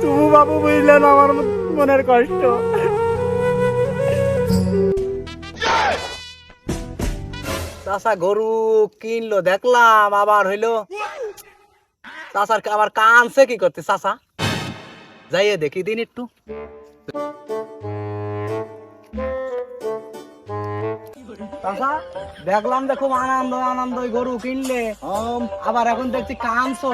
তুমি বাবু বুঝলেন আমার মনের কষ্ট। চাচা গরু কিনলো দেখলাম, আবার হইলো চাচার আবার কানছে কি করতে, চাচা যাইয়ে দেখি দিন একটু। চাচা দেখলাম যে খুব আনন্দ আনন্দ গরু কিনলে, আবার এখন দেখছি কানছো,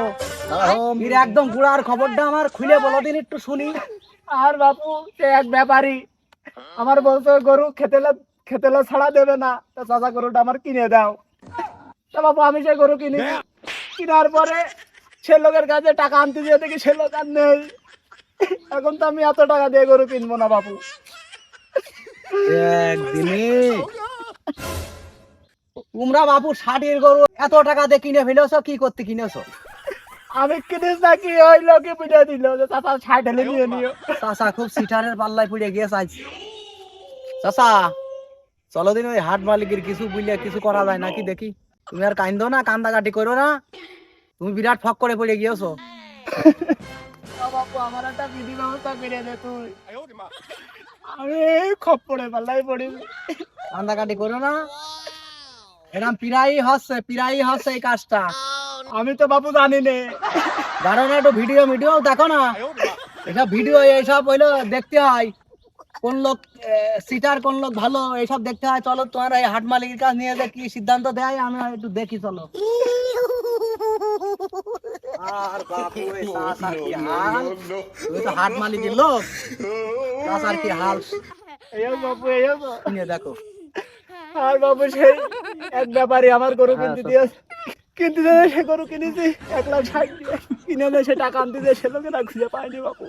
একদম গুড়ার খবরটা আমার খুলে বলো দিন একটু শুনি। আর বাপু সে এক ব্যাপারী আমার বলছে গরু খেতেলে ছাড়া দেবে না, তা চাচা গরুটা আমার কিনে দাও। তা বাপু আমি সে গরু কিনি, কেনার পরে সে লোকের কাছে টাকা আনতে দিয়ে দেখি সে লোক আর নেই। এখন তো আমি এত টাকা দিয়ে গরু কিনবো না বাপু। একদিনে তোমরা বাপু 60 গরু এত টাকা দিয়ে কিনে ফেলেছো, কি করতে কিনেছো? আমি কিনিস নাকি ওই লোকে পিঠে দিল যে চাচা 60 হলে নিয়ে নিও। চাচা খুব সিটারের পাল্লায় পড়ে গিয়েছে আজ। চাচা চলো দিন ওই হাট মালিকের কিছু বুঝলে কিছু করা যায় নাকি দেখি। তুমি আর কান্দো না, কান্দাকাটি করো না, তুমি বিরাট ফক করে পড়ে গিয়েছো। বাপু আমার একটা বিধি ব্যবস্থা করে দে তুই, আমি খপ্পরে পাল্লাই পড়ি। কান্দাকাটি করো না, এরকম পিরাই হচ্ছে এই কাজটা। আমি তো বাপু জানি নে। জানো না, একটু ভিডিও দেখো না, এসব ভিডিও এইসব হইলো দেখতে হয়, কোন লোক সিটার কোন লোক ভালো এইসব দেখতে হয়। চলো তোমার এই হাট মালিকের কাছে নিয়ে যে কি সিদ্ধান্ত দেয় আমি একটু দেখি, চলো। আর বাপু এই চাচার কি হাল, তুমি তো হাট মালিকের লোক, চাচার কি হাল এই বাপু এই নিয়ে দেখো। আর বাবু সেই এক ব্যাপারী আমার গরু কিনতে দিয়ে সে গরু কিনেছি 1,60,000 দিয়ে, কিনে দিয়ে সে টাকা আনতে দিয়ে সে লোকে না খুঁজে পায়নি বাপু।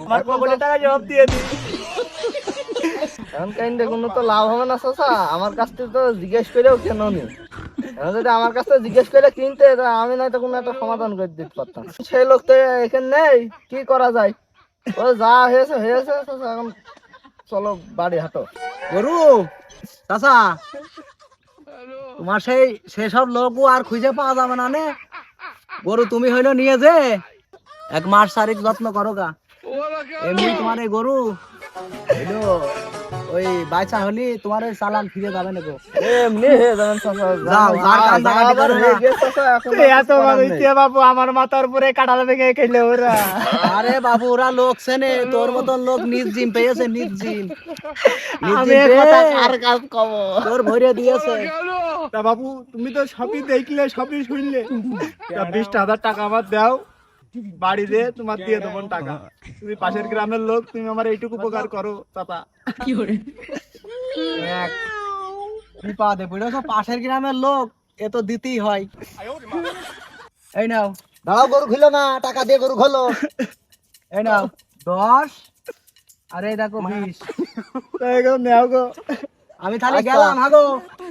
আমার পকেটে টাকা জবাব দিয়ে দি। এখন কাইন্ডে কোনো তো লাভ হবে না চাচা, আমার কাছ থেকে তো জিজ্ঞেস করেও কেন নি। এখন যদি আমার কাছ থেকে জিজ্ঞেস করে কিনতে, তা আমি নয়তো কোনো একটা সমাধান করে দিতে পারতাম। সেই লোক তো এখানে নেই, কি করা যায়? ও যা হয়েছে চাচা, এখন চলো বাড়ি হাঁটো। গরু চাচা তোমার সেসব লোক আর খুঁজে পাওয়া যাবে না নে। গরু তুমি হইলো নিয়ে যে 1 মাস 4 যত্ন করো গা, এমনি তোমার এই গরু হইলো ওই বাইচা হলি তোমার ওই চালান ফিরে যাবে না গো। এমনি হয়ে যাবেন চাচা, যাও, আর কান্দাকাটি করো না। এত মানুষ বাপু আমার মাথার উপরে কাঁঠাল ভেঙে খেলে ওরা। আরে বাবু ওরা লোক চেনে, তোর মতন লোক নিজ জিম পেয়েছে, নিজ জিম আমি কথা কার কাজ কব তোর ভরে দিয়েছে। তা বাবু তুমি তো সবই দেখলে সবই শুনলে, 20,000 টাকা আমার দাও, বাড়ি দিয়ে তোমার দিয়ে দেবো টাকা। তুমি পাশের গ্রামের লোক, তুমি আমার এইটুকু উপকার করো চাচা। এক বিপদে পড়েছো, পাশের গ্রামের লোক, এ তো দিতেই হয়। এই নাও, দাঁড়াও, গরু খুলো না, টাকা দিয়ে গরু খোলো। এই নাও 10, আর এই দেখো 20। নেও গো, আমি তাহলে গেলাম হাগো,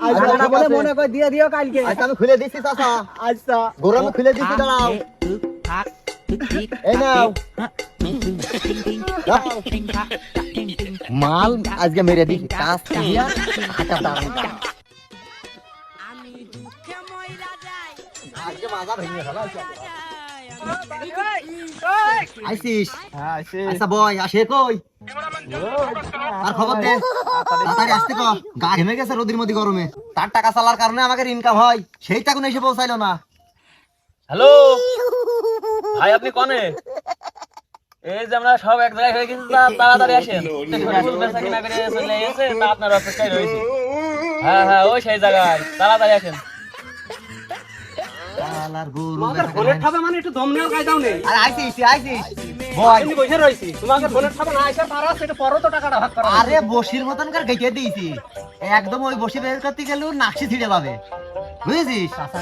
আচ্ছা, আচ্ছা ঠিক বলে আছে। মনে করে দিয়ে দিও কালকে। আচ্ছা আমি খুলে দিচ্ছি চাচা, আচ্ছা গরু আমি খুলে দিচ্ছি, দাঁড়াও। এই নাও মাল আজকে মেরে দিচ্ছি, কাজ দিয়া টাকা দাও। আজকে মাজা ভেঙে ফেলা আইসিস? হ্যাঁ আচ্ছা বয় আসে কই? আর খবর দে, তাড়াতাড়ি আসতে কো, গা ঘেমে গেছে রোদের মধ্যে গরমে। তার টাকা চালার কারণে আমাদের ইনকাম হয়, সেই টাকা এসে পৌঁছাইলো না। হ্যালো ভাই, আপনি কনে? এই যে আমরা সব এক জায়গায় হয়ে গেছি, তাড়াতাড়ি আসেন। বেচা কিনা করে চলে গেছে, তা আপনার অপেক্ষায় রয়েছি। হ্যাঁ ওই সেই জায়গায়, তাড়াতাড়ি আসেন। শালার গরু তোমাদের ফোনের ঠাবে মানে একটু দম নিয়েও কাজ দাও নেই। আর আইসিস বয়। আমি বসে রইছি, তোমাকে ফোনের ঠাবে না এসে পারো সেটা পরও তো টাকাটা ভাগ করা। আরে বসির মতন কার গেটে দিয়েছি, একদম ওই বসি বের করতে গেলেও নাকশি ছিঁড়ে পাবে, বুঝেছিস? চাচা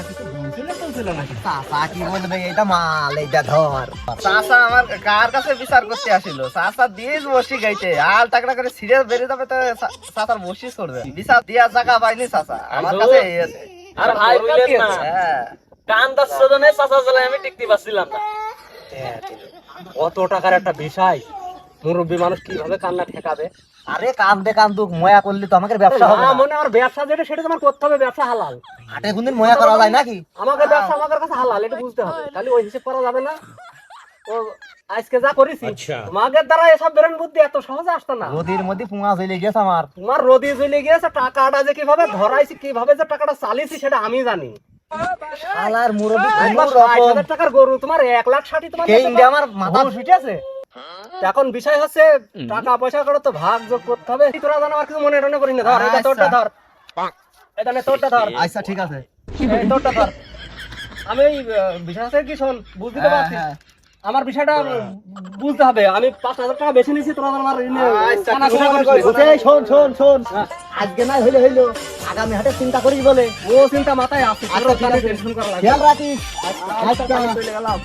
কি বলবে, এটা মাল, এটা ধর। চাচা আমার কার কাছে বিচার করতে আসিল, চাচা দিয়ে বসি গাইতে আর টাকা করে সিরিয়াস বেরিয়ে যাবে, তো চাচার বসি ছড়বে, বিচার দিয়া জায়গা পাইনি চাচা আমার কাছে এই আছে। আর ভাই বললেন না, হ্যাঁ কান দাসনে চাচা জ্বালায় আমি টিকতে পারছিলাম না। কত টাকার একটা বিষয়, মুরব্বী মানুষ কিভাবে কান্না ঠেকাবে? আরে কান্দুক ময়া করলে তো আমাদের ব্যবসা হবে না। মনে আমার ব্যবসা যেটা সেটা তোমার করতে হবে, ব্যবসা হালাল। হাটে কোনদিন ময়া করা যায় নাকি? আমাদের ব্যবসা আমাদের কাছে হালাল, এটা বুঝতে হবে, তাহলে ওই হিসেব করা যাবে না। ও আজকে যা করেছি তোমাদের দ্বারা এসব বেরেন বুদ্ধি এত সহজে আসতো না। রোদির মধ্যে পুঙা চলে গেছে আমার। তোমার রোদি জ্বলে গিয়েছে, টাকাটা যে কিভাবে ধরাইছি, কিভাবে যে টাকাটা চালিয়েছি সেটা আমি জানি। শালার মুরব্বি একবার 60,000 টাকার গরু তোমার 1,60,000 তোমার কে কাছে ইন্ডিয়া আমার মাথা ঘুষ উঠেছে। এখন বিষয় হচ্ছে টাকা পয়সা করে তো ভাগ যোগ করতে হবে। তোরা জানো আর কিছু মনে টনে করি না। ধর এটা তোরটা ধর, এটা নে তোরটা ধর, আচ্ছা ঠিক আছে। এই তোরটা ধর। আমি ওই বিষয় হচ্ছে কি শোন, বুঝতে তো পারছিস আমার বিষয়টা বুঝতে হবে। আমি 5,000 টাকা বেশি নিয়েছি, তোরা আমার কানা শোনা করিস না। এই শোন শোন শোন, আজকে না হইলে হইলো, আগামী হাটে চিন্তা করিস বলে। ও চিন্তা মাথায় আছে, আচ্ছা, ঠিক আছে। টেনশন করা লাগবে। খেয়াল রাখিস। আচ্ছা, চলে গেলাম।